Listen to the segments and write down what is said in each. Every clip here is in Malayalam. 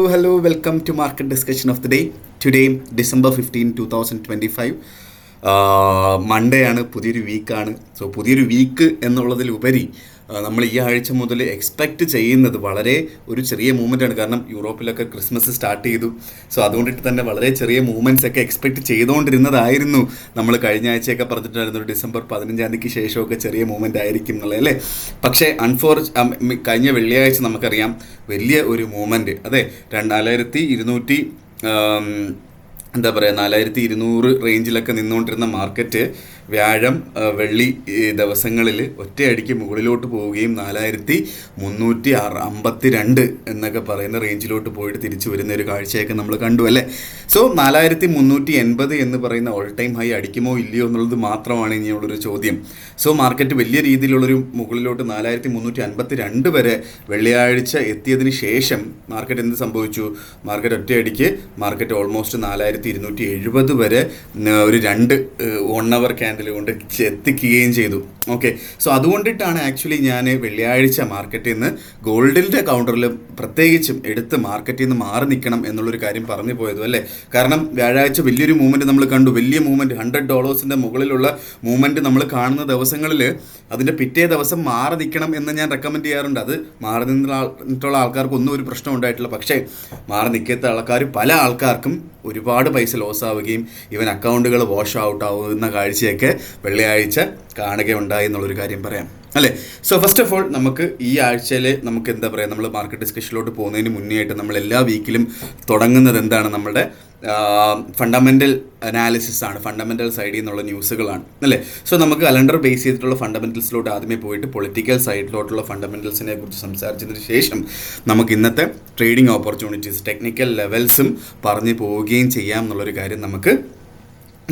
Welcome to Market Discussion of the Day. Today, December 15, 2025. Monday ആണ്, പുതിയൊരു വീക്കാണ്. സോ പുതിയൊരു വീക്ക് എന്നുള്ളതിലുപരി നമ്മൾ ഈ ആഴ്ച മുതൽ എക്സ്പെക്റ്റ് ചെയ്യുന്നത് വളരെ ഒരു ചെറിയ മൂവ്മെൻ്റാണ്. കാരണം യൂറോപ്പിലൊക്കെ ക്രിസ്മസ് സ്റ്റാർട്ട് ചെയ്തു. സോ അതുകൊണ്ടിട്ട് തന്നെ വളരെ ചെറിയ മൂവ്മെൻറ്റ്സ് ഒക്കെ എക്സ്പെക്റ്റ് ചെയ്തുകൊണ്ടിരുന്നതായിരുന്നു. നമ്മൾ കഴിഞ്ഞ ആഴ്ചയൊക്കെ പറഞ്ഞിട്ടുണ്ടായിരുന്നു ഒരു ഡിസംബർ 15 തീയതിക്ക് ശേഷമൊക്കെ ചെറിയ മൂവ്മെൻ്റ് ആയിരിക്കും എന്നുള്ളത് അല്ലേ. പക്ഷേ കഴിഞ്ഞ വെള്ളിയാഴ്ച നമുക്കറിയാം വലിയ ഒരു മൂവ്മെൻറ്റ്, അതെ 4200 4200 റേഞ്ചിലൊക്കെ നിന്നുകൊണ്ടിരുന്ന മാർക്കറ്റ് വ്യാഴം വെള്ളി ദിവസങ്ങളിൽ ഒറ്റയടിക്ക് മുകളിലോട്ട് പോവുകയും 4352 എന്നൊക്കെ പറയുന്ന റേഞ്ചിലോട്ട് പോയിട്ട് തിരിച്ചു വരുന്ന ഒരു കാഴ്ചയൊക്കെ നമ്മൾ കണ്ടു അല്ലേ. സോ 4380 എന്ന് പറയുന്ന ഓൾ ടൈം ഹൈ അടിക്കുമോ ഇല്ലയോ എന്നുള്ളത് മാത്രമാണ് ഇനിയുള്ളൊരു ചോദ്യം. സോ മാർക്കറ്റ് വലിയ രീതിയിലുള്ളൊരു മുകളിലോട്ട് 4352 വരെ വെള്ളിയാഴ്ച എത്തിയതിന് ശേഷം മാർക്കറ്റ് എന്ത് സംഭവിച്ചു? മാർക്കറ്റ് ഒറ്റയടിക്ക് ഓൾമോസ്റ്റ് 4270 വരെ ഒരു 1 അവർ ക്യാൻഡിൽ കൊണ്ട് എത്തിക്കുകയും ചെയ്തു. ഓക്കെ, സോ അതുകൊണ്ടിട്ടാണ് ആക്ച്വലി ഞാൻ വെള്ളിയാഴ്ച മാർക്കറ്റിൽ നിന്ന് ഗോൾഡിൻ്റെ കൗണ്ടറിൽ പ്രത്യേകിച്ചും എടുത്ത് മാർക്കറ്റിൽ നിന്ന് മാറി നിൽക്കണം എന്നുള്ളൊരു കാര്യം പറഞ്ഞു പോയതും അല്ലേ. കാരണം വ്യാഴാഴ്ച വലിയൊരു മൂവ്മെൻറ്റ് നമ്മൾ കണ്ടു, വലിയ മൂവ്മെൻറ്റ്, $100 മുകളിലുള്ള മൂവ്മെൻറ്റ് നമ്മൾ കാണുന്ന ദിവസങ്ങളിൽ അതിൻ്റെ പിറ്റേ ദിവസം മാറി നിൽക്കണം എന്ന് ഞാൻ റെക്കമെൻഡ് ചെയ്യാറുണ്ട്. അത് മാറി നിന്നിട്ടുള്ള ആൾക്കാർക്ക് ഒന്നും ഒരു പ്രശ്നം ഉണ്ടായിട്ടില്ല. പക്ഷേ മാറി നിൽക്കാത്ത ആൾക്കാർ പല ആൾക്കാർക്കും ഒരുപാട് പൈസ ലോസ് ആവുകയും ഇവൻ അക്കൗണ്ടുകൾ വാഷ് ഔട്ട് ആവുന്ന കാഴ്ചയൊക്കെ വെള്ളിയാഴ്ച കാണുകയുണ്ടായി എന്നുള്ളൊരു കാര്യം പറയാം അല്ലേ. സോ ഫസ്റ്റ് ഓഫ് ഓൾ നമുക്ക് ഈ ആഴ്ചയിൽ നമുക്ക് എന്താ പറയുക, നമ്മൾ മാർക്കറ്റ് ഡിസ്കഷനിലോട്ട് പോകുന്നതിന് മുന്നേ ആയിട്ട് നമ്മൾ എല്ലാ വീക്കിലും തുടങ്ങുന്നത് എന്താണ്? നമ്മുടെ ഫണ്ടമെൻ്റൽ അനാലിസിസ് ആണ്, ഫണ്ടമെൻ്റൽ സൈഡിൽ നിന്നുള്ള ന്യൂസുകളാണ് അല്ലേ. സോ നമുക്ക് കലണ്ടർ ബേസ് ചെയ്തിട്ടുള്ള ഫണ്ടമെൻ്റൽസിലോട്ട് ആദ്യമേ പോയിട്ട് പൊളിറ്റിക്കൽ സൈഡിലോട്ടുള്ള ഫണ്ടമെൻ്റൽസിനെ കുറിച്ച് സംസാരിച്ചതിന് ശേഷം നമുക്ക് ഇന്നത്തെ ട്രേഡിംഗ് ഓപ്പർച്യൂണിറ്റീസ്, ടെക്നിക്കൽ ലെവൽസും പറഞ്ഞു പോവുകയും ചെയ്യാം എന്നുള്ളൊരു കാര്യം നമുക്ക്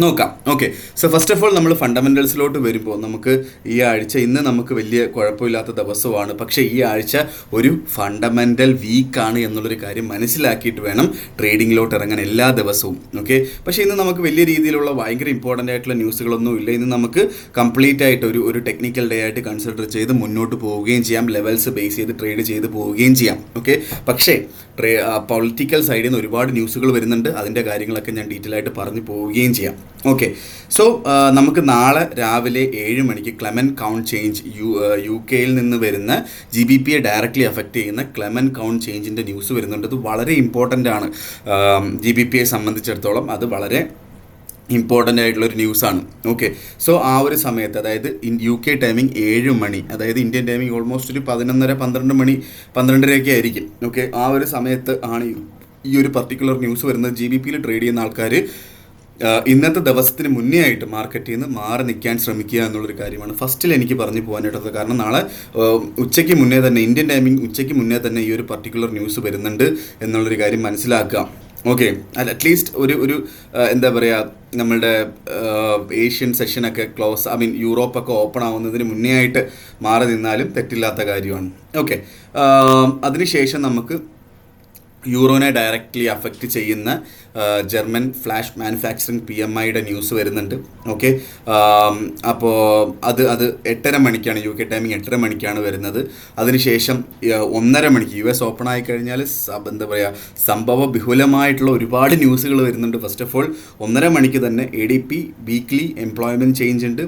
നോക്കാം. Okay, so first of all നമ്മൾ ഫണ്ടമെൻ്റൽസിലോട്ട് വരുമ്പോൾ നമുക്ക് ഈ ആഴ്ച ഇന്ന് നമുക്ക് വലിയ കുഴപ്പമില്ലാത്ത ദിവസമാണ്. പക്ഷേ ഈ ആഴ്ച ഒരു ഫണ്ടമെൻ്റൽ വീക്കാണ് എന്നുള്ളൊരു കാര്യം മനസ്സിലാക്കിയിട്ട് വേണം ട്രേഡിങ്ങിലോട്ട് ഇറങ്ങാൻ എല്ലാ ദിവസവും. ഓക്കെ, പക്ഷേ ഇന്ന് നമുക്ക് വലിയ രീതിയിലുള്ള ഭയങ്കര ഇമ്പോർട്ടൻ്റ് ആയിട്ടുള്ള ന്യൂസുകളൊന്നും ഇല്ല. ഇന്ന് നമുക്ക് കംപ്ലീറ്റ് ആയിട്ട് ഒരു ടെക്നിക്കൽ ഡേ ആയിട്ട് കൺസിഡർ ചെയ്ത് മുന്നോട്ട് പോവുകയും ചെയ്യാം, ലെവൽസ് ബേസ് ചെയ്ത് ട്രേഡ് ചെയ്ത് പോവുകയും ചെയ്യാം. ഓക്കെ, പക്ഷേ പൊളിറ്റിക്കൽ സൈഡിൽ നിന്ന് ഒരുപാട് ന്യൂസുകൾ വരുന്നുണ്ട്. അതിൻ്റെ കാര്യങ്ങളൊക്കെ ഞാൻ ഡീറ്റെയിൽ ആയിട്ട് പറഞ്ഞു പോവുകയും ചെയ്യാം. ഓക്കെ, സോ നമുക്ക് നാളെ രാവിലെ 7 മണിക്ക് ക്ലെമന്റ് കൗണ്ട് ചേഞ്ച് യു കെയിൽ നിന്ന് വരുന്ന GBPയെ ഡയറക്റ്റ്ലി അഫക്റ്റ് ചെയ്യുന്ന ക്ലെമന്റ് കൗണ്ട് ചേഞ്ചിൻ്റെ ന്യൂസ് വരുന്നുണ്ട്. അത് വളരെ ഇമ്പോർട്ടൻ്റ് ആണ്. GBPയെ സംബന്ധിച്ചിടത്തോളം അത് വളരെ ഇമ്പോർട്ടൻ്റ് ആയിട്ടുള്ളൊരു ന്യൂസാണ്. ഓക്കെ, സോ ആ ഒരു സമയത്ത്, അതായത് UK ടൈമിംഗ് 7 മണി, അതായത് ഇന്ത്യൻ ടൈമിംഗ് ഓൾമോസ്റ്റ് ഒരു 11:30 മണി 12:30 ആയിരിക്കും. ഓക്കെ, ആ ഒരു സമയത്ത് ആണ് ഈ ഒരു പർട്ടിക്കുലർ ന്യൂസ് വരുന്നത്. GBPയിൽ ട്രേഡ് ചെയ്യുന്ന ആൾക്കാർ ഇന്നത്തെ ദിവസത്തിന് മുന്നേ ആയിട്ട് മാർക്കറ്റിൽ നിന്ന് മാറി നിൽക്കാൻ ശ്രമിക്കുക എന്നുള്ളൊരു കാര്യമാണ് ഫസ്റ്റിൽ എനിക്ക് പറഞ്ഞു പോകാനായിട്ടുള്ളത്. കാരണം നാളെ ഉച്ചയ്ക്ക് മുന്നേ തന്നെ, ഇന്ത്യൻ ടൈമിംഗ് ഉച്ചയ്ക്ക് മുന്നേ തന്നെ ഈ ഒരു പർട്ടിക്കുലർ ന്യൂസ് വരുന്നുണ്ട് എന്നുള്ളൊരു കാര്യം മനസ്സിലാക്കുക. ഓക്കെ, അറ്റ്ലീസ്റ്റ് ഒരു എന്താ പറയുക, നമ്മളുടെ ഏഷ്യൻ സെഷനൊക്കെ യൂറോപ്പൊക്കെ ഓപ്പൺ ആവുന്നതിന് മുന്നേ ആയിട്ട് മാറി നിന്നാലും തെറ്റില്ലാത്ത കാര്യമാണ്. ഓക്കെ, അതിനുശേഷം നമുക്ക് യൂറോനെ ഡയറക്റ്റ്ലി അഫക്റ്റ് ചെയ്യുന്ന ജർമ്മൻ ഫ്ലാഷ് മാനുഫാക്ചറിങ് PMIയുടെ ന്യൂസ് വരുന്നുണ്ട്. ഓക്കെ, അപ്പോൾ അത് 8:30 മണിക്കാണ്, UK ടൈമിംഗ് 8:30 മണിക്കാണ് വരുന്നത്. അതിനുശേഷം 1:30 മണിക്ക് US ഓപ്പൺ ആയി കഴിഞ്ഞാൽ എന്താ പറയുക, സംഭവ ബഹുലമായിട്ടുള്ള ഒരുപാട് ന്യൂസുകൾ വരുന്നുണ്ട്. ഫസ്റ്റ് ഓഫ് ഓൾ 1:30 മണിക്ക് തന്നെ ADP വീക്ക്ലി എംപ്ലോയ്മെൻറ്റ് ചേഞ്ച് ഉണ്ട്,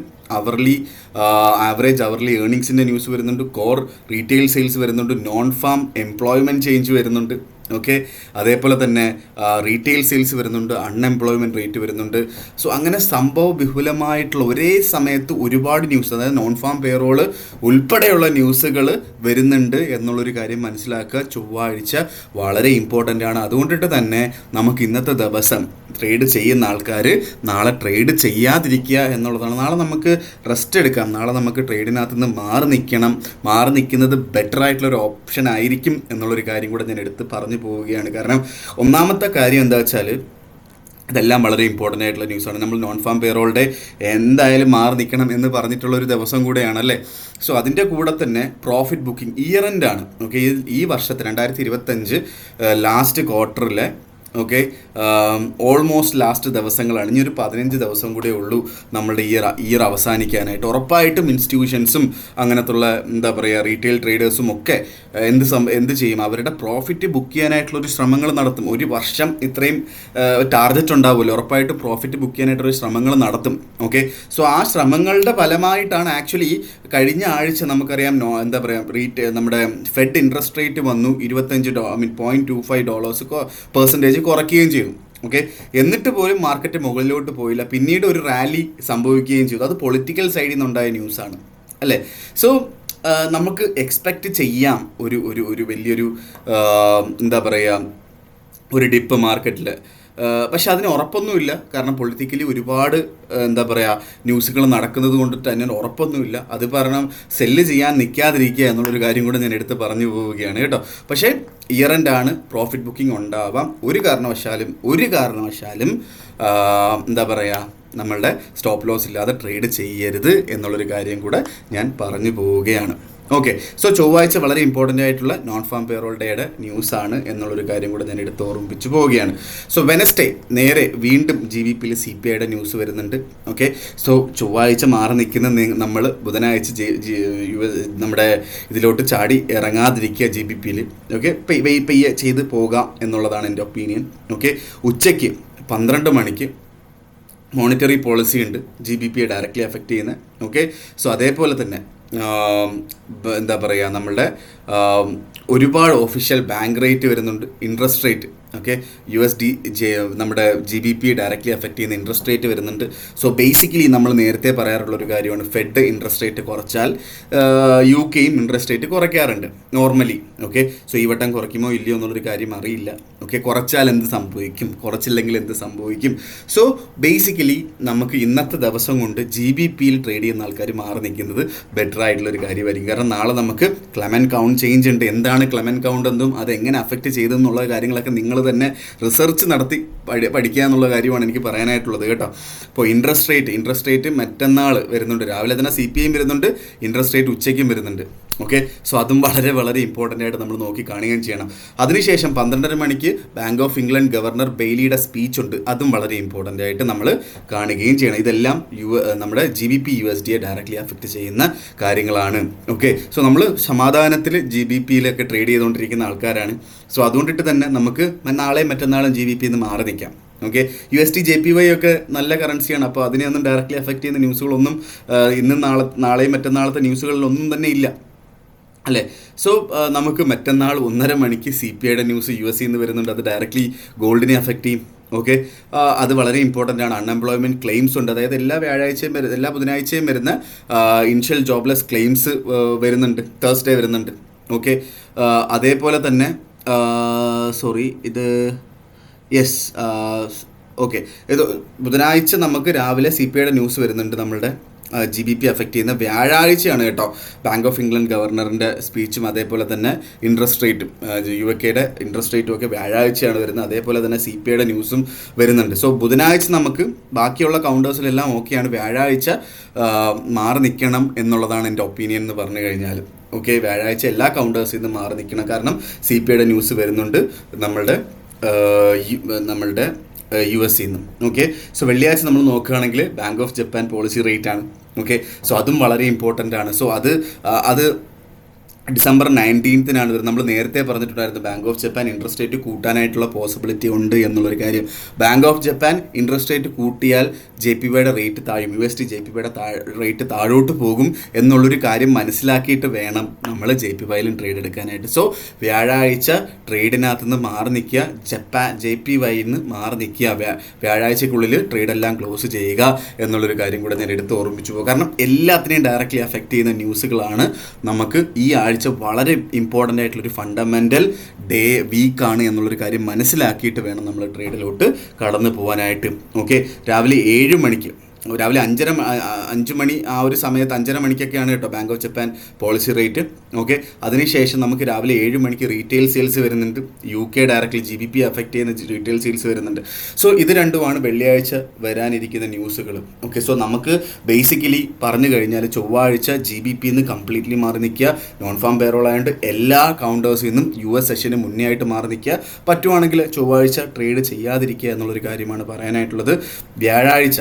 ആവറേജ് അവർലി ഏർണിങ്സിൻ്റെ ന്യൂസ് വരുന്നുണ്ട്, കോർ റീറ്റെയിൽ സെയിൽസ് വരുന്നുണ്ട്, നോൺ ഫാം എംപ്ലോയ്മെൻറ്റ് ചേഞ്ച് വരുന്നുണ്ട്. ഓക്കെ, അതേപോലെ തന്നെ റീറ്റെയിൽ സെയിൽസ് വരുന്നുണ്ട്, അൺഎംപ്ലോയ്മെൻറ്റ് റേറ്റ് വരുന്നുണ്ട്. സോ അങ്ങനെ സംഭവ ബഹുലമായിട്ടുള്ള ഒരേ സമയത്ത് ഒരുപാട് ന്യൂസ്, അതായത് നോൺ ഫാം പേറോള് ഉൾപ്പെടെയുള്ള ന്യൂസുകൾ വരുന്നുണ്ട് എന്നുള്ളൊരു കാര്യം മനസ്സിലാക്കുക. ചൊവ്വാഴ്ച വളരെ ഇമ്പോർട്ടൻ്റ് ആണ്. അതുകൊണ്ടിട്ട് തന്നെ നമുക്ക് ഇന്നത്തെ ദിവസം ട്രേഡ് ചെയ്യുന്ന ആൾക്കാർ നാളെ ട്രേഡ് ചെയ്യാതിരിക്കുക എന്നുള്ളതാണ്. നാളെ നമുക്ക് റെസ്റ്റ് എടുക്കാം, നാളെ നമുക്ക് ട്രേഡിനകത്ത് നിന്ന് മാറി നിൽക്കുന്നത് ബെറ്റർ ആയിട്ടുള്ളൊരു ഓപ്ഷൻ ആയിരിക്കും എന്നുള്ളൊരു കാര്യം കൂടെ ഞാൻ എടുത്ത് പറഞ്ഞു പോവുകയാണ്. കാരണം ഒന്നാമത്തെ കാര്യം എന്താ വെച്ചാൽ ഇതെല്ലാം വളരെ ഇമ്പോർട്ടൻ്റ് ആയിട്ടുള്ള ന്യൂസാണ്. നമ്മൾ നോൺ ഫാം പേറോളുടെ എന്തായാലും മാറി നിൽക്കണം എന്ന് പറഞ്ഞിട്ടുള്ളൊരു ദിവസം കൂടെയാണല്ലേ. സോ അതിൻ്റെ കൂടെ തന്നെ പ്രോഫിറ്റ് ബുക്കിംഗ് ഇയർ എൻഡ് ആണ്. ഓക്കെ, ഈ വർഷത്തെ 2025 ലാസ്റ്റ് ക്വാർട്ടറിലെ ഓക്കെ, ഓൾമോസ്റ്റ് ലാസ്റ്റ് ദിവസങ്ങളാണ്. ഇനി ഒരു 15 ദിവസം കൂടെ ഉള്ളൂ നമ്മളുടെ ഇയർ അവസാനിക്കാനായിട്ട്. ഉറപ്പായിട്ടും ഇൻസ്റ്റിറ്റ്യൂഷൻസും അങ്ങനത്തുള്ള എന്താ പറയുക റീറ്റെയിൽ ട്രേഡേഴ്സും ഒക്കെ എന്ത് ചെയ്യും, അവരുടെ പ്രോഫിറ്റ് ബുക്ക് ചെയ്യാനായിട്ടുള്ളൊരു ശ്രമങ്ങൾ നടത്തും. ഒരു വർഷം ഇത്രയും ടാർഗറ്റ് ഉണ്ടാവുമല്ലോ, ഉറപ്പായിട്ടും പ്രോഫിറ്റ് ബുക്ക് ചെയ്യാനായിട്ടൊരു ശ്രമങ്ങൾ നടത്തും. ഓക്കെ, സോ ആ ശ്രമങ്ങളുടെ ഫലമായിട്ടാണ് ആക്ച്വലി കഴിഞ്ഞ ആഴ്ച നമുക്കറിയാം എന്താ പറയുക നമ്മുടെ ഫെഡ് ഇൻട്രസ്റ്റ് റേറ്റ് വന്നു $0.25% കുറയ്ക്കുകയും ചെയ്തു. ഓക്കെ, എന്നിട്ട് പോലും മാർക്കറ്റ് മുകളിലോട്ട് പോയില്ല. പിന്നീട് ഒരു റാലി സംഭവിക്കുകയും ചെയ്തു. അത് പൊളിറ്റിക്കൽ സൈഡിൽ നിന്നുണ്ടായ ന്യൂസാണ് അല്ലേ. സോ നമുക്ക് എക്സ്പെക്റ്റ് ചെയ്യാം ഒരു വലിയൊരു എന്താ പറയുക ഒരു ഡിപ്പ് മാർക്കറ്റിൽ. പക്ഷെ അതിന് ഉറപ്പൊന്നുമില്ല, കാരണം പൊളിറ്റിക്കലി ഒരുപാട് എന്താ പറയുക ന്യൂസുകൾ നടക്കുന്നത് കൊണ്ടിട്ട് തന്നെ ഉറപ്പൊന്നുമില്ല. അത് പറഞ്ഞാൽ സെല്ല് ചെയ്യാൻ നിൽക്കാതിരിക്കുക എന്നുള്ളൊരു കാര്യം കൂടെ ഞാൻ എടുത്ത് പറഞ്ഞു പോവുകയാണ് കേട്ടോ. പക്ഷേ ഇയർ എൻഡ് ആണ്, പ്രോഫിറ്റ് ബുക്കിംഗ് ഉണ്ടാവാം. ഒരു കാരണവശാലും എന്താ പറയുക നമ്മളുടെ സ്റ്റോപ്പ് ലോസ് ഇല്ലാതെ ട്രേഡ് ചെയ്യരുത് എന്നുള്ളൊരു കാര്യം കൂടെ ഞാൻ പറഞ്ഞു പോവുകയാണ്. ഓക്കെ, സോ ചൊവ്വാഴ്ച വളരെ ഇമ്പോർട്ടൻ്റ് ആയിട്ടുള്ള നോൺ ഫാം പേറോൾ ഡേയുടെ ന്യൂസാണ് എന്നുള്ളൊരു കാര്യം കൂടെ ഞാൻ എടുത്ത് ഓർമ്മിപ്പിച്ച് പോവുകയാണ്. സോ വെനസ്ഡേ നേരെ വീണ്ടും GBPയിൽ CPIയുടെ ന്യൂസ് വരുന്നുണ്ട്. ഓക്കെ, സോ ചൊവ്വാഴ്ച മാറി നിൽക്കുന്ന നമ്മൾ ബുധനാഴ്ച നമ്മുടെ ഇതിലോട്ട് ചാടി ഇറങ്ങാതിരിക്കുക GBPയിൽ. ഓക്കെ, പെയ്യെ ചെയ്ത് പോകാം എന്നുള്ളതാണ് എൻ്റെ ഒപ്പീനിയൻ. ഓക്കെ, ഉച്ചയ്ക്ക് 12 മണിക്ക് മോണിറ്ററി പോളിസി ഉണ്ട് GBPയെ ഡയറക്റ്റ്ലി എഫക്റ്റ് ചെയ്യുന്നത്. ഓക്കെ, സോ അതേപോലെ തന്നെ എന്താ പറയുക നമ്മളുടെ ഒരുപാട് ഒഫീഷ്യൽ ബാങ്ക് റേറ്റ് വരുന്നുണ്ട്, ഇൻട്രസ്റ്റ് റേറ്റ്. ഓക്കെ, നമ്മുടെ GBP ഡയറക്റ്റ്ലി എഫക്റ്റ് ചെയ്യുന്ന ഇൻട്രസ്റ്റ് റേറ്റ് വരുന്നുണ്ട്. സോ ബേസിക്കലി നമ്മൾ നേരത്തെ പറയാറുള്ളൊരു കാര്യമാണ്, ഫെഡ് ഇൻട്രസ്റ്റ് റേറ്റ് കുറച്ചാൽ UK ഇൻട്രസ്റ്റ് റേറ്റ് കുറയ്ക്കാറുണ്ട് നോർമലി. ഓക്കെ, സോ ഈ വട്ടം കുറയ്ക്കുമോ ഇല്ലയോ എന്നുള്ളൊരു കാര്യം അറിയില്ല. ഓക്കെ, കുറച്ചാൽ എന്ത് സംഭവിക്കും, കുറച്ചില്ലെങ്കിൽ എന്ത് സംഭവിക്കും. സോ ബേസിക്കലി നമുക്ക് ഇന്നത്തെ ദിവസം കൊണ്ട് GBPയിൽ ട്രേഡ് ചെയ്യുന്ന ആൾക്കാർ മാറി നിൽക്കുന്നത് ബെറ്റർ ആയിട്ടുള്ളൊരു കാര്യമായിരിക്കും. കാരണം നാളെ നമുക്ക് ക്ലെമൻ കൗണ്ട് ചേഞ്ച് ഉണ്ട്. എന്താണ് ക്ലെമൻ കൗണ്ട് എന്നും അത് എങ്ങനെ അഫക്റ്റ് ചെയ്തെന്നുള്ള കാര്യങ്ങളൊക്കെ നിങ്ങൾ തന്നെ റിസർച്ച് നടത്തി പഠിക്കുക എന്നുള്ള കാര്യമാണ് എനിക്ക് പറയാനായിട്ടുള്ളത് കേട്ടോ. അപ്പോൾ ഇൻട്രസ്റ്റ് റേറ്റ് മറ്റന്നാൾ വരുന്നുണ്ട്, രാവിലെ തന്നെ CPI വരുന്നുണ്ട്, ഇൻട്രസ്റ്റ് റേറ്റ് ഉച്ചയ്ക്കും വരുന്നുണ്ട്. ഓക്കെ, സോ അതും വളരെ വളരെ ഇമ്പോർട്ടൻ്റ് ആയിട്ട് നമ്മൾ നോക്കി കാണുകയും ചെയ്യണം. അതിനുശേഷം 12:30 മണിക്ക് ബാങ്ക് ഓഫ് ഇംഗ്ലണ്ട് ഗവർണർ ബെയ്ലിയുടെ സ്പീച്ച് ഉണ്ട്, അതും വളരെ ഇമ്പോർട്ടൻ്റ് ആയിട്ട് നമ്മൾ കാണുകയും ചെയ്യണം. ഇതെല്ലാം നമ്മുടെ GBP USDയെ ഡയറക്റ്റ്ലി അഫക്റ്റ് ചെയ്യുന്ന കാര്യങ്ങളാണ്. ഓക്കെ, സോ നമ്മൾ സമാധാനത്തിൽ GBPയിലൊക്കെ ട്രേഡ് ചെയ്തുകൊണ്ടിരിക്കുന്ന ആൾക്കാരാണ്. സോ അതുകൊണ്ടിട്ട് തന്നെ നമുക്ക് നാളെയും മറ്റന്നാളും GBPയിൽ നിന്ന് മാറി നിൽക്കാം. ഓക്കെ, USD JPY ഒക്കെ നല്ല കറൻസിയാണ്. അപ്പോൾ അതിനെയൊന്നും ഡയറക്റ്റ്ലി അഫക്റ്റ് ചെയ്യുന്ന ന്യൂസുകളൊന്നും ഇന്നും നാളെയും മറ്റന്നാളത്തെ ന്യൂസുകളിലൊന്നും തന്നെ ഇല്ല അല്ലേ. സോ നമുക്ക് മറ്റന്നാൾ 1:30 മണിക്ക് CPIയുടെ ന്യൂസ് USയിൽ നിന്ന് വരുന്നുണ്ട്, അത് ഡയറക്റ്റ്ലി ഗോൾഡിനെ അഫക്റ്റ് ചെയ്യും. ഓക്കെ, അത് വളരെ ഇമ്പോർട്ടൻ്റ് ആണ്. അൺഎംപ്ലോയ്മെൻറ്റ് ക്ലെയിംസ് ഉണ്ട്, അതായത് എല്ലാ ബുധനാഴ്ചയും വരുന്ന ഇനിഷ്യൽ ജോബ്ലെസ് ക്ലെയിംസ് വരുന്നുണ്ട്, തേഴ്സ്ഡേ വരുന്നുണ്ട്. ഓക്കെ, അതേപോലെ തന്നെ ഓക്കെ, ഇത് ബുധനാഴ്ച നമുക്ക് രാവിലെ CPIയുടെ ന്യൂസ് വരുന്നുണ്ട് നമ്മളുടെ GBP അഫക്റ്റ് ചെയ്യുന്ന. വ്യാഴാഴ്ചയാണ് കേട്ടോ ബാങ്ക് ഓഫ് ഇംഗ്ലണ്ട് ഗവർണറിൻ്റെ സ്പീച്ചും അതേപോലെ തന്നെ ഇൻട്രസ്റ്റ് റേറ്റും UKയുടെ ഇൻട്രസ്റ്റ് റേറ്റും ഒക്കെ വ്യാഴാഴ്ചയാണ് വരുന്നത്. അതേപോലെ തന്നെ CPIയുടെ ന്യൂസും വരുന്നുണ്ട്. സോ ബുധനാഴ്ച നമുക്ക് ബാക്കിയുള്ള കൗണ്ടേഴ്സിലെല്ലാം ഓക്കെയാണ്, വ്യാഴാഴ്ച മാറി നിൽക്കണം എന്നുള്ളതാണ് എൻ്റെ ഒപ്പീനിയൻ എന്ന് പറഞ്ഞു കഴിഞ്ഞാൽ. ഓക്കെ, വ്യാഴാഴ്ച എല്ലാ കൗണ്ടേഴ്സിൽ നിന്ന് മാറി നിൽക്കണം, കാരണം CPIയുടെ ന്യൂസ് വരുന്നുണ്ട് നമ്മളുടെ USയിൽ നിന്നും. ഓക്കെ, സോ വെള്ളിയാഴ്ച നമ്മൾ നോക്കുകയാണെങ്കിൽ bank of Japan policy rate ആണ്. ഓക്കെ, സോ അതും വളരെ ഇമ്പോർട്ടൻ്റ് ആണ്. സോ അത് December 19th വരുന്നത്. നമ്മൾ നേരത്തെ പറഞ്ഞിട്ടുണ്ടായിരുന്നു Bank of Japan interest rate കൂട്ടാനായിട്ടുള്ള പോസിബിലിറ്റി ഉണ്ട് എന്നുള്ളൊരു കാര്യം. Bank of Japan interest rate കൂട്ടിയാൽ JPYയുടെ റേറ്റ് താഴും, USD JPYയുടെ റേറ്റ് താഴോട്ട് പോകും എന്നുള്ളൊരു കാര്യം മനസ്സിലാക്കിയിട്ട് വേണം നമ്മൾ JPYയിലും ട്രേഡ് എടുക്കാനായിട്ട്. സോ വ്യാഴാഴ്ച ട്രേഡിനകത്ത് നിന്ന് മാറി നിൽക്കുക, JPYയിൽ നിന്ന് മാറി നിൽക്കുക, വ്യാഴാഴ്ചക്കുള്ളിൽ ട്രേഡെല്ലാം ക്ലോസ് ചെയ്യുക എന്നുള്ളൊരു കാര്യം കൂടെ ഞാൻ എടുത്ത് ഓർമ്മിച്ചു പോകും. കാരണം എല്ലാത്തിനെയും ഡയറക്റ്റ്ലി അഫക്റ്റ് ചെയ്യുന്ന ന്യൂസുകളാണ്. നമുക്ക് ഈ ആഴ്ച വളരെ ഇമ്പോർട്ടൻ്റ് ആയിട്ടുള്ളൊരു ഫണ്ടമെൻ്റൽ വീക്കാണ് എന്നുള്ളൊരു കാര്യം മനസ്സിലാക്കിയിട്ട് വേണം നമ്മൾ ട്രേഡിലോട്ട് കടന്നു പോകാനായിട്ട്. ഓക്കെ, രാവിലെ 7 മണിക്ക് രാവിലെ 5 മണി ആ ഒരു സമയത്ത് 5:30 മണിക്കൊക്കെയാണ് കേട്ടോ bank of Japan policy rate. Okay, അതിനുശേഷം നമുക്ക് രാവിലെ 7 മണിക്ക് റീറ്റെയിൽ സെയിൽസ് വരുന്നുണ്ട്. UK ഡയറക്റ്റ്ലി GBP അഫക്റ്റ് ചെയ്യുന്ന റീറ്റെയിൽ സെയിൽസ് വരുന്നുണ്ട്. സോ ഇത് രണ്ടുമാണ് വെള്ളിയാഴ്ച വരാനിരിക്കുന്ന ന്യൂസുകൾ. ഓക്കെ, സോ നമുക്ക് ബേസിക്കലി പറഞ്ഞു കഴിഞ്ഞാൽ ചൊവ്വാഴ്ച GBP കംപ്ലീറ്റ്ലി മാറി നിൽക്കുക. നോൺ ഫാം പേറോൾ ആയതുകൊണ്ട് എല്ലാ കൗണ്ടേഴ്സിൽ നിന്നും US സെഷന് മുന്നേ ആയിട്ട് മാറി നിൽക്കുക. പറ്റുവാണെങ്കിൽ ചൊവ്വാഴ്ച ട്രേഡ് ചെയ്യാതിരിക്കുക എന്നുള്ളൊരു കാര്യമാണ് പറയാനായിട്ടുള്ളത്. വ്യാഴാഴ്ച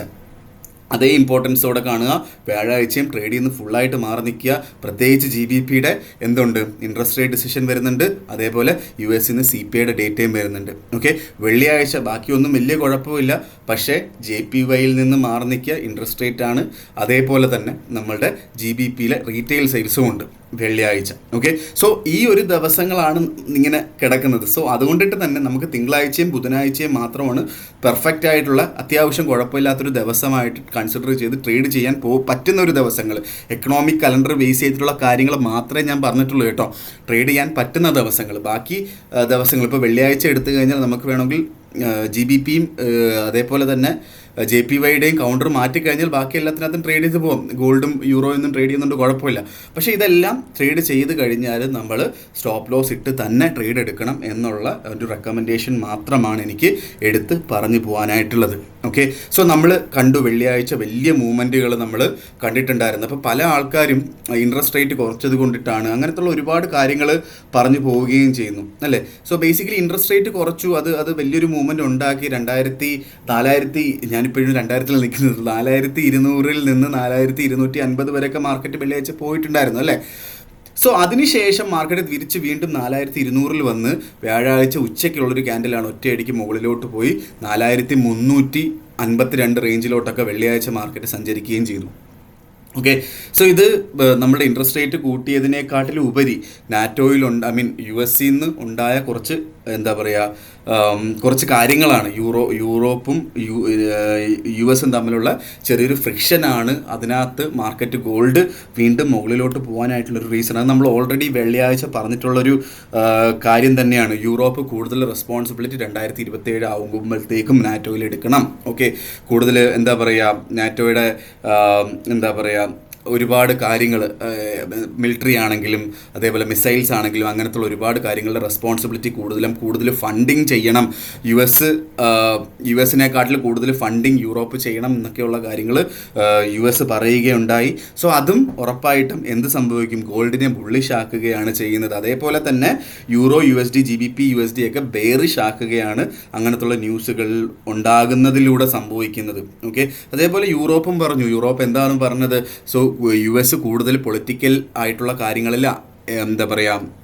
അതേ ഇമ്പോർട്ടൻസോടെ കാണുക. വ്യാഴാഴ്ചയും ട്രേഡ് ചെയ്യുന്ന ഫുള്ളായിട്ട് മാറി നിൽക്കുക. പ്രത്യേകിച്ച് GBPയുടെ എന്തുണ്ട്, ഇൻട്രസ്റ്റ് റേറ്റ് ഡിസിഷൻ വരുന്നുണ്ട്. അതേപോലെ US CPIയുടെ ഡേറ്റയും വരുന്നുണ്ട്. ഓക്കെ, വെള്ളിയാഴ്ച ബാക്കിയൊന്നും വലിയ കുഴപ്പമില്ല. പക്ഷേ JPYയിൽ നിന്ന് മാറി നിൽക്കുക, ഇൻട്രസ്റ്റ് റേറ്റ് ആണ്. അതേപോലെ തന്നെ നമ്മളുടെ GBPയിലെ റീറ്റെയിൽ സെയിൽസും ഉണ്ട് വെള്ളിയാഴ്ച. ഓക്കെ, സോ ഈ ഒരു ദിവസങ്ങളാണ് ഇങ്ങനെ കിടക്കുന്നത്. സോ അതുകൊണ്ടിട്ട് തന്നെ നമുക്ക് തിങ്കളാഴ്ചയും ബുധനാഴ്ചയും മാത്രമാണ് പെർഫെക്റ്റ് ആയിട്ടുള്ള അത്യാവശ്യം കുഴപ്പമില്ലാത്തൊരു ദിവസമായിട്ട് കൺസിഡർ ചെയ്ത് ട്രേഡ് ചെയ്യാൻ പറ്റുന്ന ഒരു ദിവസങ്ങൾ. എക്കണോമിക് കലണ്ടർ ബേസ് ചെയ്തിട്ടുള്ള കാര്യങ്ങൾ മാത്രമേ ഞാൻ പറഞ്ഞിട്ടുള്ളൂ കേട്ടോ. ട്രേഡ് ചെയ്യാൻ പറ്റുന്ന ദിവസങ്ങൾ, ബാക്കി ദിവസങ്ങൾ ഇപ്പോൾ വെള്ളിയാഴ്ച എടുത്തു കഴിഞ്ഞാൽ നമുക്ക് വേണമെങ്കിൽ GBPയും അതേപോലെ തന്നെ JPYയുടെയും കൗണ്ടർ മാറ്റിക്കഴിഞ്ഞാൽ ബാക്കി എല്ലാത്തിനകത്തും ട്രേഡ് ചെയ്ത് പോകും. ഗോൾഡും യൂറോയൊന്നും ട്രേഡ് ചെയ്യുന്നുണ്ട്, കുഴപ്പമില്ല. പക്ഷേ ഇതെല്ലാം ട്രേഡ് ചെയ്ത് കഴിഞ്ഞാൽ നമ്മൾ സ്റ്റോപ്പ് ലോസ് ഇട്ട് തന്നെ ട്രേഡ് എടുക്കണം എന്നുള്ള ഒരു റെക്കമെൻഡേഷൻ മാത്രമാണ് എനിക്ക് എടുത്ത് പറഞ്ഞു പോകാനായിട്ടുള്ളത്. ഓക്കെ, സോ നമ്മൾ കണ്ടു വെള്ളിയാഴ്ച വലിയ മൂവ്മെൻറ്റുകൾ നമ്മൾ കണ്ടിട്ടുണ്ടായിരുന്നു. അപ്പോൾ പല ആൾക്കാരും ഇൻട്രസ്റ്റ് റേറ്റ് കുറച്ചത് കൊണ്ടിട്ടാണ് അങ്ങനത്തുള്ള ഒരുപാട് കാര്യങ്ങൾ പറഞ്ഞു പോവുകയും ചെയ്യുന്നു അല്ലേ. സോ ബേസിക്കലി ഇൻട്രസ്റ്റ് റേറ്റ് കുറച്ചു, അത് വലിയൊരു മൂവ്മെൻറ്റ് ഉണ്ടാക്കി. 4,000 ഞാനിപ്പോഴും 2000 നിൽക്കുന്നത് 4,200 നിന്ന് 4,250 വരെയൊക്കെ മാർക്കറ്റ് വെള്ളിയാഴ്ച പോയിട്ടുണ്ടായിരുന്നു അല്ലേ. സോ അതിനുശേഷം മാർക്കറ്റ് തിരിച്ച് വീണ്ടും 4,200 വന്ന് വ്യാഴാഴ്ച ഉച്ചയ്ക്കുള്ളൊരു ക്യാൻഡിലാണ് ഒറ്റയടിക്ക് മുകളിലോട്ട് പോയി 4,352 റേഞ്ചിലോട്ടൊക്കെ വെള്ളിയാഴ്ച മാർക്കറ്റ് സഞ്ചരിക്കുകയും ചെയ്തു. ഓക്കെ, സോ ഇത് നമ്മുടെ ഇൻട്രസ്റ്റ് റേറ്റ് കൂട്ടിയതിനേക്കാട്ടിലും ഉപരി നാറ്റോയിലുണ്ട്, US ഉണ്ടായ കുറച്ച് എന്താ പറയുക കുറച്ച് കാര്യങ്ങളാണ്. യൂറോപ്പും US തമ്മിലുള്ള ചെറിയൊരു ഫ്രിക്ഷനാണ് അതിനകത്ത് മാർക്കറ്റ് ഗോൾഡ് വീണ്ടും മുകളിലോട്ട് പോകാനായിട്ടുള്ളൊരു റീസൺ. അത് നമ്മൾ ഓൾറെഡി വെള്ളിയാഴ്ച പറഞ്ഞിട്ടുള്ളൊരു കാര്യം തന്നെയാണ്. യൂറോപ്പ് കൂടുതൽ റെസ്പോൺസിബിലിറ്റി 2027 ആകുമ്പോഴത്തേക്കും നാറ്റോയിൽ എടുക്കണം. ഓക്കെ, കൂടുതൽ എന്താ പറയുക നാറ്റോയുടെ എന്താ പറയുക ഒരുപാട് കാര്യങ്ങൾ, മിലിറ്ററി ആണെങ്കിലും അതേപോലെ മിസൈൽസ് ആണെങ്കിലും അങ്ങനത്തുള്ള ഒരുപാട് കാര്യങ്ങളുടെ റെസ്പോൺസിബിലിറ്റി കൂടുതൽ ഫണ്ടിങ് ചെയ്യണം. യുഎസിനെക്കാട്ടിൽ കൂടുതൽ ഫണ്ടിങ് യൂറോപ്പ് ചെയ്യണം എന്നൊക്കെയുള്ള കാര്യങ്ങൾ US പറയുകയുണ്ടായി. സോ അതും ഉറപ്പായിട്ടും എന്ത് സംഭവിക്കും, ഗോൾഡിനെ ബുള്ളിഷ് ആക്കുകയാണ് ചെയ്യുന്നത്. അതേപോലെ തന്നെ യൂറോ USD GBP USD ഒക്കെ ബെയറിഷ് ആക്കുകയാണ് അങ്ങനത്തുള്ള ന്യൂസുകൾ ഉണ്ടാകുന്നതിലൂടെ സംഭവിക്കുന്നത്. ഓക്കെ, അതേപോലെ യൂറോപ്പും പറഞ്ഞു. യൂറോപ്പ് എന്താണ് പറഞ്ഞത്, സോ US കൂടുതൽ പൊളിറ്റിക്കൽ ആയിട്ടുള്ള കാര്യങ്ങളിൽ എന്താ പറയുക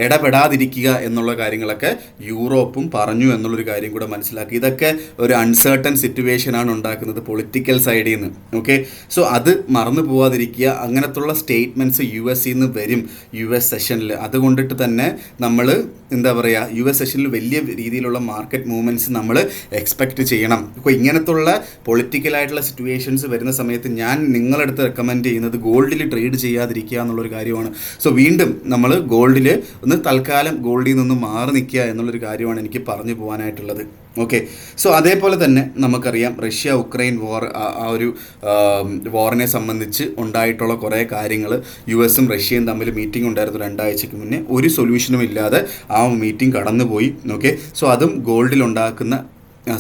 ഇടപെടാതിരിക്കുക എന്നുള്ള കാര്യങ്ങളൊക്കെ യൂറോപ്പും പറഞ്ഞു എന്നുള്ളൊരു കാര്യം കൂടെ മനസ്സിലാക്കി. ഇതൊക്കെ ഒരു അൺസർട്ടൺ സിറ്റുവേഷനാണ് ഉണ്ടാക്കുന്നത് പൊളിറ്റിക്കൽ സൈഡിൽ നിന്ന്. ഓക്കെ, സോ അത് മറന്നു പോവാതിരിക്കുക. അങ്ങനത്തുള്ള സ്റ്റേറ്റ്മെൻറ്റ്സ് US വരും US സെഷനിൽ. അതുകൊണ്ടിട്ട് തന്നെ നമ്മൾ എന്താ പറയുക US സെഷനിൽ വലിയ രീതിയിലുള്ള മാർക്കറ്റ് മൂവ്മെൻറ്റ്സ് നമ്മൾ എക്സ്പെക്റ്റ് ചെയ്യണം. അപ്പോൾ ഇങ്ങനത്തുള്ള പൊളിറ്റിക്കലായിട്ടുള്ള സിറ്റുവേഷൻസ് വരുന്ന സമയത്ത് ഞാൻ നിങ്ങളടുത്ത് റെക്കമെൻഡ് ചെയ്യുന്നത് ഗോൾഡിൽ ട്രേഡ് ചെയ്യാതിരിക്കുക എന്നുള്ളൊരു കാര്യമാണ്. സോ വീണ്ടും നമ്മൾ ഗോൾഡിൽ ഒന്ന് തൽക്കാലം ഗോൾഡിൽ നിന്ന് മാറി നിൽക്കുക എന്നുള്ളൊരു കാര്യമാണ് എനിക്ക് പറഞ്ഞു പോകാനായിട്ടുള്ളത്. ഓക്കെ, സോ അതേപോലെ തന്നെ നമുക്കറിയാം റഷ്യ ഉക്രൈൻ ആ ഒരു വാറിനെ സംബന്ധിച്ച് ഉണ്ടായിട്ടുള്ള കുറേ കാര്യങ്ങൾ. US റഷ്യയും തമ്മിൽ മീറ്റിംഗ് ഉണ്ടായിരുന്നു 2 ആഴ്ചയ്ക്ക് മുന്നേ. ഒരു സൊല്യൂഷനും ഇല്ലാതെ ആ മീറ്റിംഗ് കടന്നുപോയി. ഓക്കെ, സോ അതും ഗോൾഡിലുണ്ടാക്കുന്ന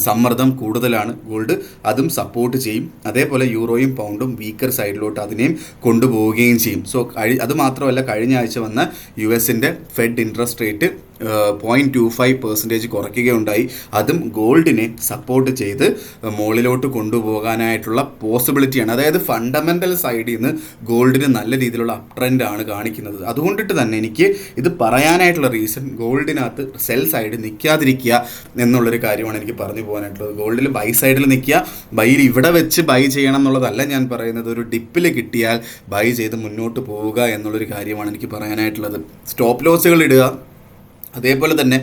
സമ്മർദ്ദം കൂടുതലാണ്. ഗോൾഡ് അതും സപ്പോർട്ട് ചെയ്യും. അതേപോലെ യൂറോയും പൗണ്ടും വീക്കർ സൈഡിലോട്ട് അതിനെയും കൊണ്ടുപോവുകയും ചെയ്യും. സോ അത് മാത്രമല്ല, കഴിഞ്ഞ ആഴ്ച വന്ന US ഫെഡ് ഇൻട്രസ്റ്റ് റേറ്റ് 0.25% കുറയ്ക്കുകയുണ്ടായി. അതും ഗോൾഡിനെ സപ്പോർട്ട് ചെയ്ത് മുകളിലോട്ട് കൊണ്ടുപോകാനായിട്ടുള്ള പോസിബിലിറ്റിയാണ്. അതായത് ഫണ്ടമെൻ്റൽ സൈഡിൽ നിന്ന് ഗോൾഡിന് നല്ല രീതിയിലുള്ള അപ് ട്രെൻഡാണ് കാണിക്കുന്നത്. അതുകൊണ്ടിട്ട് തന്നെ എനിക്ക് ഇത് പറയാനായിട്ടുള്ള റീസൺ ഗോൾഡിനകത്ത് സെൽ സൈഡ് നിൽക്കാതിരിക്കുക എന്നുള്ളൊരു കാര്യമാണ് എനിക്ക് പറഞ്ഞു പോകാനായിട്ടുള്ളത്. ഗോൾഡിൽ ബൈ സൈഡിൽ നിൽക്കുക. ബൈയിൽ ഇവിടെ വെച്ച് ബൈ ചെയ്യണം എന്നുള്ളതല്ല ഞാൻ പറയുന്നത്. ഒരു ഡിപ്പിൽ കിട്ടിയാൽ ബൈ ചെയ്ത് മുന്നോട്ട് പോവുക എന്നുള്ളൊരു കാര്യമാണ് എനിക്ക് പറയാനായിട്ടുള്ളത്. സ്റ്റോപ്പ് ലോസുകൾ ഇടുക. അതേപോലെ തന്നെ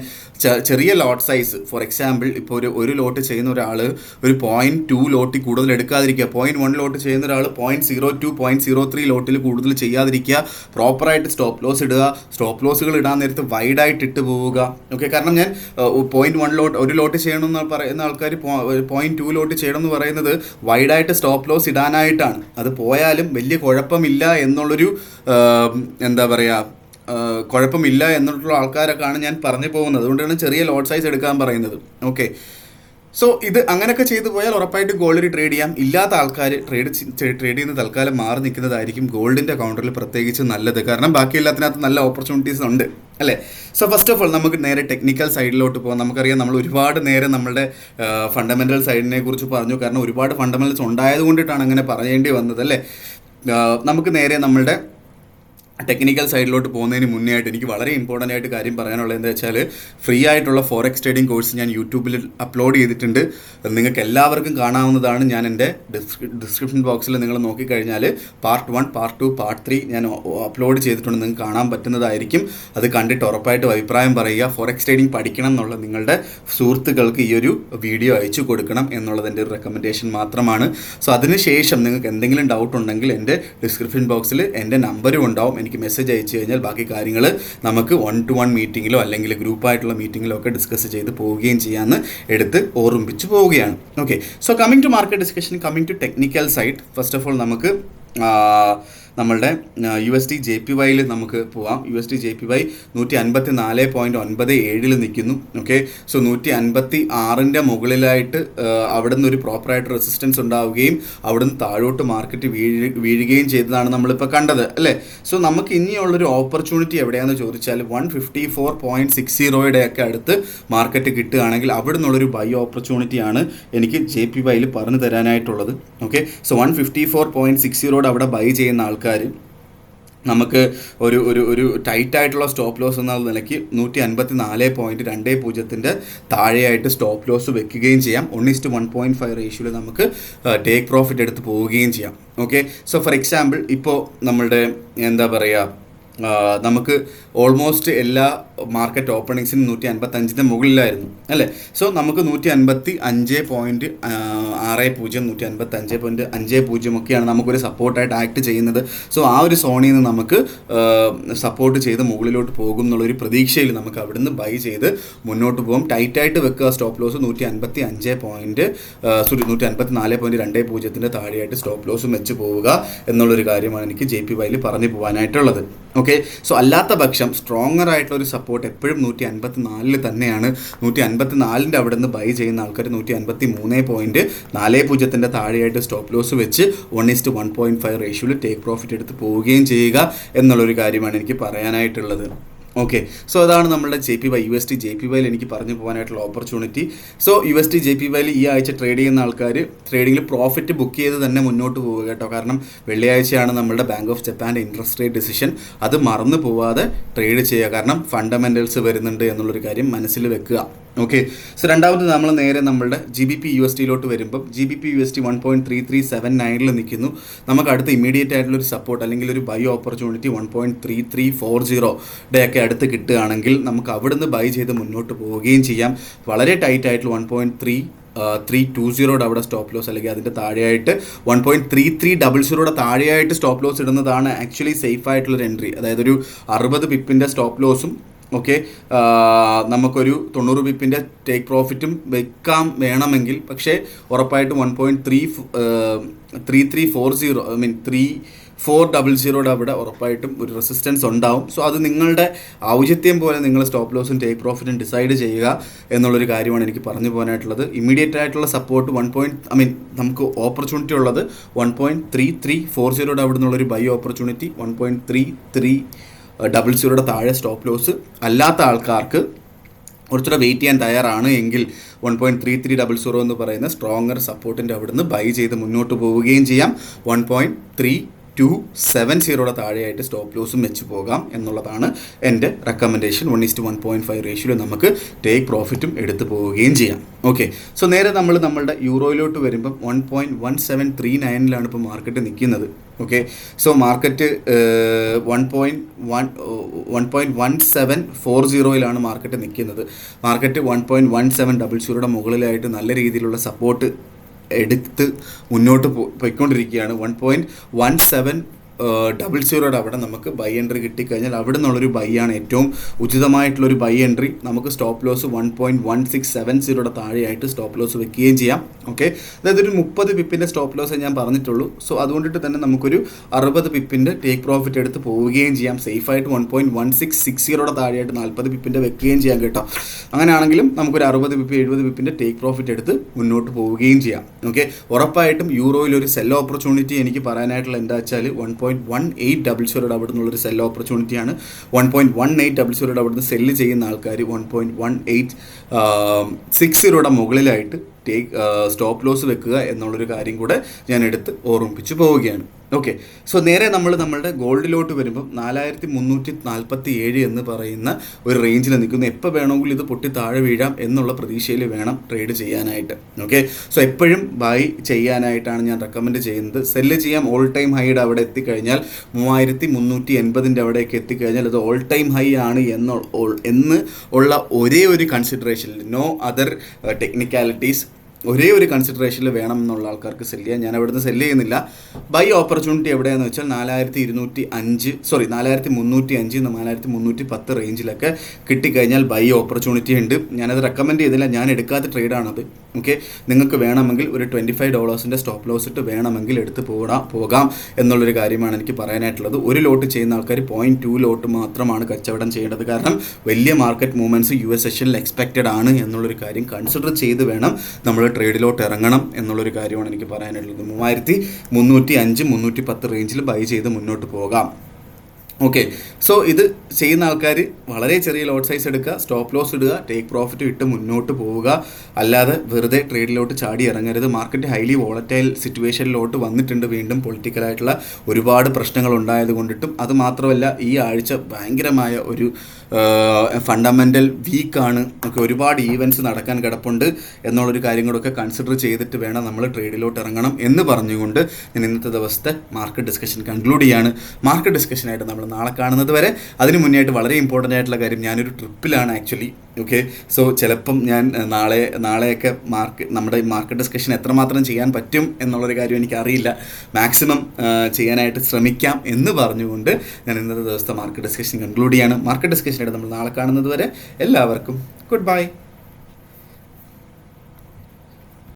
ചെറിയ ലോട്ട് സൈസ്, ഫോർ എക്സാമ്പിൾ ഇപ്പോൾ ഒരു ലോട്ട് ചെയ്യുന്ന ഒരാൾ ഒരു 0.2 ലോട്ടിൽ കൂടുതൽ എടുക്കാതിരിക്കുക. 0.1 ലോട്ട് ചെയ്യുന്ന ഒരാൾ 0.02 0.03 ലോട്ടിൽ കൂടുതൽ ചെയ്യാതിരിക്കുക. പ്രോപ്പറായിട്ട് സ്റ്റോപ്പ് ലോസ് ഇടുക. സ്റ്റോപ്പ് ലോസുകൾ ഇടാൻ നേരത്ത് വൈഡായിട്ട് ഇട്ട് പോവുക. ഓക്കെ, കാരണം ഞാൻ 0.1 ലോട്ട് ഒരു ലോട്ട് ചെയ്യണമെന്ന് പറയുന്ന ആൾക്കാർ 0.2 ലോട്ട് ചെയ്യണമെന്ന് പറയുന്നത് വൈഡായിട്ട് സ്റ്റോപ്പ് ലോസ് ഇടാനായിട്ടാണ്. അത് പോയാലും വലിയ കുഴപ്പമില്ല എന്നുള്ളൊരു എന്താ പറയുക, കുഴപ്പമില്ല എന്നുള്ള ആൾക്കാരൊക്കെയാണ് ഞാൻ പറഞ്ഞു പോകുന്നത്. അതുകൊണ്ടാണ് ചെറിയ ലോട്ട് സൈസ് എടുക്കാൻ പറയുന്നത്. ഓക്കെ, സോ ഇത് അങ്ങനെയൊക്കെ ചെയ്തു പോയാൽ ഉറപ്പായിട്ട് ഗോൾഡിൽ ട്രേഡ് ചെയ്യാം. ഇല്ലാത്ത ആൾക്കാർ ട്രേഡ് ചെയ്യുന്ന തൽക്കാലം മാറി നിൽക്കുന്നതായിരിക്കും ഗോൾഡിൻ്റെ കൗണ്ടറിൽ പ്രത്യേകിച്ച് നല്ലത്. കാരണം ബാക്കി എല്ലാത്തിനകത്ത് നല്ല ഓപ്പർച്യൂണിറ്റീസ് ഉണ്ട് അല്ലേ. സോ ഫസ്റ്റ് ഓഫ് ഓൾ നമുക്ക് നേരെ ടെക്നിക്കൽ സൈഡിലോട്ട് പോകാം. നമുക്കറിയാം നമ്മൾ ഒരുപാട് നേരെ നമ്മുടെ ഫണ്ടമെൻ്റൽ സൈഡിനെ കുറിച്ച് പറഞ്ഞു. കാരണം ഒരുപാട് ഫണ്ടമെൻ്റൽസ് ഉണ്ടായത് കൊണ്ടിട്ടാണ് അങ്ങനെ പറയേണ്ടി വന്നത് അല്ലേ. നമുക്ക് നേരെ നമ്മളുടെ ടെക്നിക്കൽ സൈഡിലോട്ട് പോകുന്നതിന് മുന്നേ ആയിട്ട് എനിക്ക് വളരെ ഇമ്പോർട്ടൻ്റ് ആയിട്ട് കാര്യം പറയാനുള്ളത് എന്താ വെച്ചാൽ, ഫ്രീ ആയിട്ടുള്ള ഫോറക്സ് ട്രേഡിംഗ് കോഴ്സ് ഞാൻ യൂട്യൂബിൽ അപ്ലോഡ് ചെയ്തിട്ടുണ്ട്. നിങ്ങൾക്ക് എല്ലാവർക്കും കാണാവുന്നതാണ്. ഞാൻ എൻ്റെ ഡിസ്ക്രിപ്ഷൻ ബോക്സിൽ നിങ്ങൾ നോക്കിക്കഴിഞ്ഞാൽ പാർട്ട് 1, പാർട്ട് 2, പാർട്ട് 3 ഞാൻ അപ്ലോഡ് ചെയ്തിട്ടുണ്ട്. നിങ്ങൾക്ക് കാണാൻ പറ്റുന്നതായിരിക്കും. അത് കണ്ടിട്ട് ഉറപ്പായിട്ടും അഭിപ്രായം പറയുക. ഫോറക്സ് ട്രേഡിംഗ് പഠിക്കണം എന്നുള്ള നിങ്ങളുടെ സുഹൃത്തുക്കൾക്ക് ഈ ഒരു വീഡിയോ അയച്ചു കൊടുക്കണം എന്നുള്ളത് എൻ്റെ ഒരു റെക്കമെൻഡേഷൻ മാത്രമാണ്. സോ അതിനുശേഷം നിങ്ങൾക്ക് എന്തെങ്കിലും ഡൗട്ട് ഉണ്ടെങ്കിൽ എൻ്റെ ഡിസ്ക്രിപ്ഷൻ ബോക്സിൽ എൻ്റെ നമ്പരും ഉണ്ടാവും. എനിക്ക് മെസ്സേജ് അയച്ചു കഴിഞ്ഞാൽ ബാക്കി കാര്യങ്ങൾ നമുക്ക് 1-to-1 മീറ്റിങ്ങിലോ അല്ലെങ്കിൽ ഗ്രൂപ്പായിട്ടുള്ള മീറ്റിങ്ങിലോ ഒക്കെ ഡിസ്കസ് ചെയ്ത് പോവുകയും ചെയ്യാമെന്ന് എടുത്ത് ഓർമ്മിപ്പിച്ച് പോവുകയാണ്. Okay, so coming to market discussion, coming to technical side, first of all നമുക്ക് നമ്മളുടെ USD JPYയിൽ നമുക്ക് പോവാം. USD JPY 154.97 നിൽക്കുന്നു. ഓക്കെ, സോ 156ൻ്റെ മുകളിലായിട്ട് അവിടെ നിന്ന് ഒരു പ്രോപ്പറായിട്ട് റെസിസ്റ്റൻസ് ഉണ്ടാവുകയും അവിടെ നിന്ന് താഴോട്ട് മാർക്കറ്റ് വീഴുകയും ചെയ്തതാണ് നമ്മളിപ്പോൾ കണ്ടത് അല്ലേ. സോ നമുക്ക് ഇനിയുള്ളൊരു ഓപ്പർച്യൂണിറ്റി എവിടെയാണെന്ന് ചോദിച്ചാൽ 154.60 ഒക്കെ അടുത്ത് മാർക്കറ്റ് കിട്ടുകയാണെങ്കിൽ അവിടെ നിന്നുള്ളൊരു ബൈ ഓപ്പർച്യൂണിറ്റിയാണ് എനിക്ക് JPYയിൽ പറഞ്ഞു തരാനായിട്ടുള്ളത്. ഓക്കെ, സോ 154.60 അവിടെ ബൈ ചെയ്യുന്ന ആൾക്കാർ നമുക്ക് ഒരു ഒരു ഒരു ടൈറ്റായിട്ടുള്ള സ്റ്റോപ്പ് ലോസ് എന്ന നിലയ്ക്ക് 154.20 താഴെയായിട്ട് സ്റ്റോപ്പ് ലോസ് വെക്കുകയും ചെയ്യാം. 1:1.5 റേഷ്യോയിൽ നമുക്ക് ടേക്ക് പ്രോഫിറ്റ് എടുത്ത് പോവുകയും ചെയ്യാം. ഓക്കെ, സോ ഫോർ എക്സാമ്പിൾ ഇപ്പോൾ നമ്മളുടെ എന്താ പറയുക, നമുക്ക് ഓൾമോസ്റ്റ് എല്ലാ മാർക്കറ്റ് ഓപ്പണിങ്സിനും 155 മുകളിലായിരുന്നു അല്ലേ. സോ നമുക്ക് 155.60 155.50 ഒക്കെയാണ് നമുക്കൊരു സപ്പോർട്ടായിട്ട് ആക്ട് ചെയ്യുന്നത്. സോ ആ ഒരു സോണിൽ നിന്ന് നമുക്ക് സപ്പോർട്ട് ചെയ്ത് മുകളിലോട്ട് പോകും എന്നുള്ളൊരു പ്രതീക്ഷയിൽ നമുക്ക് അവിടുന്ന് ബൈ ചെയ്ത് മുന്നോട്ട് പോകും. ടൈറ്റായിട്ട് വെക്കുക. സ്റ്റോപ്പ് ലോസ് 154.20 താഴെയായിട്ട് സ്റ്റോപ്പ് ലോസും വെച്ച് പോവുക എന്നുള്ളൊരു കാര്യമാണ് എനിക്ക് JPYയിൽ പറഞ്ഞു പോകാനായിട്ടുള്ളത്. ഓക്കെ, സോ അല്ലാത്ത പക്ഷം സ്ട്രോങ്ങർ ആയിട്ടുള്ള ഒരു സപ്പോർട്ട് എപ്പോഴും 154 തന്നെയാണ്. 154 അവിടെ നിന്ന് ബൈ ചെയ്യുന്ന ആൾക്കാർ 153.40 താഴെയായിട്ട് സ്റ്റോപ്പ് ലോസ് വെച്ച് 1:1.5 റേഷ്യോയിൽ ടേക്ക് പ്രോഫിറ്റ് എടുത്ത് പോവുകയും ചെയ്യുക എന്നുള്ളൊരു കാര്യമാണ് എനിക്ക് പറയാനായിട്ടുള്ളത്. ഓക്കെ, സോ അതാണ് നമ്മുടെ JPY USD JPYയിൽ എനിക്ക് പറഞ്ഞു പോകാനായിട്ടുള്ള ഓപ്പർച്യൂണിറ്റി. സോ USD JPYയിൽ ഈ ആഴ്ച ട്രേഡ് ചെയ്യുന്ന ആൾക്കാർ ട്രേഡിങ്ങിൽ പ്രോഫിറ്റ് ബുക്ക് ചെയ്ത് തന്നെ മുന്നോട്ട് പോവുക കേട്ടോ. കാരണം വെള്ളിയാഴ്ചയാണ് നമ്മുടെ ബാങ്ക് ഓഫ് ജപ്പാൻ്റെ ഇൻട്രസ്റ്റ് റേറ്റ് ഡിസിഷൻ. അത് മറന്നു പോവാതെ ട്രേഡ് ചെയ്യുക. കാരണം ഫണ്ടമെൻ്റൽസ് വരുന്നുണ്ട് എന്നുള്ളൊരു കാര്യം മനസ്സിൽ വെക്കുക. ഓക്കെ, സോ രണ്ടാമത് നമ്മൾ നേരെ നമ്മളുടെ GBP USDയിലോട്ട് വരുമ്പം GBP USD 1.3379 നിൽക്കുന്നു. നമുക്ക് അടുത്ത് ഇമ്മീഡിയറ്റ് ആയിട്ടുള്ളൊരു സപ്പോർട്ട് അല്ലെങ്കിൽ ഒരു ബൈ ഓപ്പർച്യൂണിറ്റി 1.3340 ഒക്കെ അടുത്ത് കിട്ടുകയാണെങ്കിൽ നമുക്ക് അവിടുന്ന് ബൈ ചെയ്ത് മുന്നോട്ട് പോവുകയും ചെയ്യാം. വളരെ ടൈറ്റ് ആയിട്ടുള്ള 1.320 അവിടെ സ്റ്റോപ്പ് ലോസ് അല്ലെങ്കിൽ അതിൻ്റെ താഴെയായിട്ട് 1.3300 താഴെയായിട്ട് സ്റ്റോപ്പ് ലോസ് ഇടുന്നതാണ് ആക്ച്വലി സേഫ് ആയിട്ടുള്ളൊരു എൻട്രി. അതായത് ഒരു 60 പിപ്പിൻ്റെ സ്റ്റോപ്പ് ലോസും ഓക്കെ നമുക്കൊരു 90 പിപ്പിൻ്റെ ടേക്ക് പ്രോഫിറ്റും വെക്കാം വേണമെങ്കിൽ. പക്ഷേ ഉറപ്പായിട്ടും 1.3340 അവിടെ ഉറപ്പായിട്ടും ഒരു റെസിസ്റ്റൻസ് ഉണ്ടാവും. സോ അത് നിങ്ങളുടെ ഔചിത്യം പോലെ നിങ്ങൾ സ്റ്റോപ്പ് ലോസും ടേക്ക് പ്രോഫിറ്റും ഡിസൈഡ് ചെയ്യുക എന്നുള്ളൊരു കാര്യമാണ് എനിക്ക് പറഞ്ഞു പോകാനായിട്ടുള്ളത്. ഇമ്മീഡിയറ്റ് ആയിട്ടുള്ള സപ്പോർട്ട് നമുക്ക് ഓപ്പർച്യൂണിറ്റി ഉള്ളത് 1.3340 അവിടെ നിന്നുള്ളൊരു ബൈ ഓപ്പർച്യൂണിറ്റി, 1.3300 താഴെ സ്റ്റോപ്പ് ലോസ്. അല്ലാത്ത ആൾക്കാർക്ക് കുറച്ചുകൂടെ വെയിറ്റ് ചെയ്യാൻ തയ്യാറാണ് എങ്കിൽ 1.3300 എന്ന് പറയുന്ന സ്ട്രോങ്ങർ സപ്പോർട്ടിൻ്റെ അവിടുന്ന് ബൈ ചെയ്ത് മുന്നോട്ട് പോവുകയും ചെയ്യാം. 1.3 0.270 താഴെയായിട്ട് സ്റ്റോപ്പ് ലോസും വെച്ച് പോകാം എന്നുള്ളതാണ് എൻ്റെ റെക്കമെൻഡേഷൻ. 1:1.5 റേഷ്യോയിൽ നമുക്ക് ടേക്ക് പ്രോഫിറ്റും എടുത്ത് പോവുകയും ചെയ്യാം. ഓക്കെ, സോ നേരെ നമ്മളുടെ യൂറോയിലോട്ട് വരുമ്പം 1.1739 ഇപ്പോൾ മാർക്കറ്റ് നിൽക്കുന്നത്. ഓക്കെ, സോ മാർക്കറ്റ് 1.1740 മാർക്കറ്റ് നിൽക്കുന്നത്. മാർക്കറ്റ് 1.1700 മുകളിലായിട്ട് നല്ല രീതിയിലുള്ള സപ്പോർട്ട് എടുത്ത് മുന്നോട്ട് പോയിക്കൊണ്ടിരിക്കുകയാണ്. 1.1700 അവിടെ നമുക്ക് ബൈ എൻട്രി കിട്ടിക്കഴിഞ്ഞാൽ അവിടെ നിന്നുള്ളൊരു ബൈ ആണ് ഏറ്റവും ഉചിതമായിട്ടുള്ളൊരു ബൈ എൻട്രി. നമുക്ക് സ്റ്റോപ്പ് ലോസ് 1.1670 താഴെയായിട്ട് സ്റ്റോപ്പ് ലോസ് വെക്കുകയും ചെയ്യാം. ഓക്കെ, അതായത് ഒരു 30 പിപ്പിൻ്റെ സ്റ്റോപ്പ് ലോസ് ഞാൻ പറഞ്ഞിട്ടുള്ളൂ. സോ അതുകൊണ്ടിട്ട് തന്നെ നമുക്കൊരു 60 പിപ്പിൻ്റെ ടേക്ക് പ്രോഫിറ്റ് എടുത്ത് പോവുകയും ചെയ്യാം. സേഫായിട്ട് 1.1660 താഴെയായിട്ട് 40 പിപ്പിൻ്റെ വെക്കുകയും ചെയ്യാം കേട്ടോ. അങ്ങനെയാണെങ്കിലും നമുക്കൊരു 60 പിപ്പ് 70 പിപ്പിൻ്റെ ടേക്ക് പ്രോഫിറ്റ് എടുത്ത് മുന്നോട്ട് പോവുകയും ചെയ്യാം. ഓക്കെ, ഉറപ്പായിട്ടും യൂറോയിൽ ഒരു സെൽ ഓപ്പർച്യൂണിറ്റി എനിക്ക് പറയാനായിട്ടുള്ള എന്താ വെച്ചാൽ 1.1800 അവിടെ നിന്നുള്ളൊരു സെൽ ഓപ്പർച്യൂണിറ്റിയാണ്. 1.1800 അവിടെ നിന്ന് സെല്ല് ചെയ്യുന്ന ആൾക്കാർ 1.1860 മുകളിലായിട്ട് സ്റ്റോപ്പ് ലോസ് വെക്കുക എന്നുള്ളൊരു കാര്യം കൂടെ ഞാൻ എടുത്ത് ഓർമ്മിപ്പിച്ച് പോവുകയാണ്. ഓക്കെ, സോ നേരെ നമ്മളുടെ ഗോൾഡിലോട്ട് വരുമ്പം 4347 എന്ന് പറയുന്ന ഒരു റേഞ്ചിൽ നിൽക്കുന്നു. എപ്പോൾ വേണമെങ്കിലും ഇത് പൊട്ടി താഴെ വീഴാം എന്നുള്ള പ്രതീക്ഷയിൽ വേണം ട്രേഡ് ചെയ്യാനായിട്ട്. ഓക്കെ, സോ എപ്പോഴും ബൈ ചെയ്യാനായിട്ടാണ് ഞാൻ റെക്കമെൻഡ് ചെയ്യുന്നത്. സെല്ല് ചെയ്യാം ഓൾ ടൈം ഹൈയുടെ അവിടെ എത്തിക്കഴിഞ്ഞാൽ 3380 അവിടേക്ക് എത്തിക്കഴിഞ്ഞാൽ അത് ഓൾ ടൈം ഹൈ ആണ് എന്ന് ഉള്ള ഒരേ ഒരു കൺസിഡറേഷനിൽ, നോ അതർ ടെക്നിക്കാലിറ്റീസ്, ഒരേ ഒരു കൺസിഡറേഷനിൽ വേണം എന്നുള്ള ആൾക്കാർക്ക് സെല്ല് ചെയ്യാം. ഞാൻ അവിടുന്ന് സെല്ല് ചെയ്യുന്നില്ല. ബൈ ഓപ്പർച്യൂണിറ്റി എവിടെയാണെന്ന് വെച്ചാൽ 4305 4310 റേഞ്ചിലൊക്കെ കിട്ടിക്കഴിഞ്ഞാൽ ബൈ ഓപ്പർച്യൂണിറ്റി ഉണ്ട്. ഞാനത് റെക്കമെൻഡ് ചെയ്തില്ല, ഞാൻ എടുക്കാത്ത ട്രേഡാണത്. ഓക്കെ, നിങ്ങൾക്ക് വേണമെങ്കിൽ ഒരു $25 സ്റ്റോപ്പ് ലോസ് ഇട്ട് വേണമെങ്കിൽ എടുത്ത് പോകാം എന്നുള്ളൊരു കാര്യമാണ് എനിക്ക് പറയാനായിട്ടുള്ളത്. ഒരു ലോട്ട് ചെയ്യുന്ന ആൾക്കാർ 0.2 ലോട്ട് മാത്രമാണ് കച്ചവടം ചെയ്യേണ്ടത്. കാരണം വലിയ മാർക്കറ്റ് മൂവ്മെൻറ്റ്സ് US സെഷനിൽ എക്സ്പെക്റ്റഡ് ആണ് എന്നുള്ളൊരു കാര്യം കൺസിഡർ ചെയ്ത് വേണം നമ്മൾ ട്രേഡിലോട്ട് ഇറങ്ങണം എന്നുള്ളൊരു കാര്യമാണ് എനിക്ക് പറയാനുള്ളത്. 3305 310 റേഞ്ചിൽ ബൈ ചെയ്ത് മുന്നോട്ട് പോകാം. ഓക്കെ, സോ ഇത് ചെയ്യുന്ന ആൾക്കാർ വളരെ ചെറിയ ലോട്ട് സൈസ് എടുക്കുക, സ്റ്റോപ്പ് ലോസ് ഇടുക, ടേക്ക് പ്രോഫിറ്റ് ഇട്ട് മുന്നോട്ട് പോവുക. അല്ലാതെ വെറുതെ ട്രേഡിലോട്ട് ചാടി ഇറങ്ങരുത്. മാർക്കറ്റ് ഹൈലി വോളറ്റൈൽ സിറ്റുവേഷനിലോട്ട് വന്നിട്ടുണ്ട്. വീണ്ടും പൊളിറ്റിക്കലായിട്ടുള്ള ഒരുപാട് പ്രശ്നങ്ങൾ ഉണ്ടായത് കൊണ്ടിട്ടും അത് മാത്രമല്ല ഈ ആഴ്ച ഭയങ്കരമായ ഒരു ഫണ്ടമെൻ്റൽ വീക്കാണ്. ഒക്കെ ഒരുപാട് ഈവൻറ്റ്സ് നടക്കാൻ കിടപ്പുണ്ട് എന്നുള്ളൊരു കാര്യം കൂടെയൊക്കെ കൺസിഡർ ചെയ്തിട്ട് വേണം നമ്മൾ ട്രേഡിലോട്ട് ഇറങ്ങണം എന്ന് പറഞ്ഞുകൊണ്ട് ഞാൻ ഇന്നത്തെ ദിവസത്തെ മാർക്കറ്റ് ഡിസ്കഷൻ കൺക്ലൂഡ് ചെയ്യാണ്. മാർക്കറ്റ് ഡിസ്കഷനായിട്ട് നമ്മൾ നാളെ കാണുന്നത് വരെ അതിന് മുന്നേ ആയിട്ട് വളരെ ഇമ്പോർട്ടൻ്റ് ആയിട്ടുള്ള കാര്യം, ഞാനൊരു ട്രിപ്പിലാണ് ആക്ച്വലി. ഓക്കെ, സോ ചിലപ്പം ഞാൻ നാളെയൊക്കെ നമ്മുടെ മാർക്കറ്റ് ഡിസ്കഷൻ എത്രമാത്രം ചെയ്യാൻ പറ്റും എന്നുള്ളൊരു കാര്യം എനിക്കറിയില്ല. മാക്സിമം ചെയ്യാനായിട്ട് ശ്രമിക്കാം എന്ന് പറഞ്ഞുകൊണ്ട് ഞാൻ ഇന്നത്തെ ദിവസത്തെ മാർക്കറ്റ് ഡിസ്കഷൻ കൺക്ലൂഡ് ചെയ്യാണ്. മാർക്കറ്റ് ഡിസ്കഷനായിട്ട് നമ്മൾ നാളെ കാണുന്നത് വരെ എല്ലാവർക്കും ഗുഡ് ബൈ.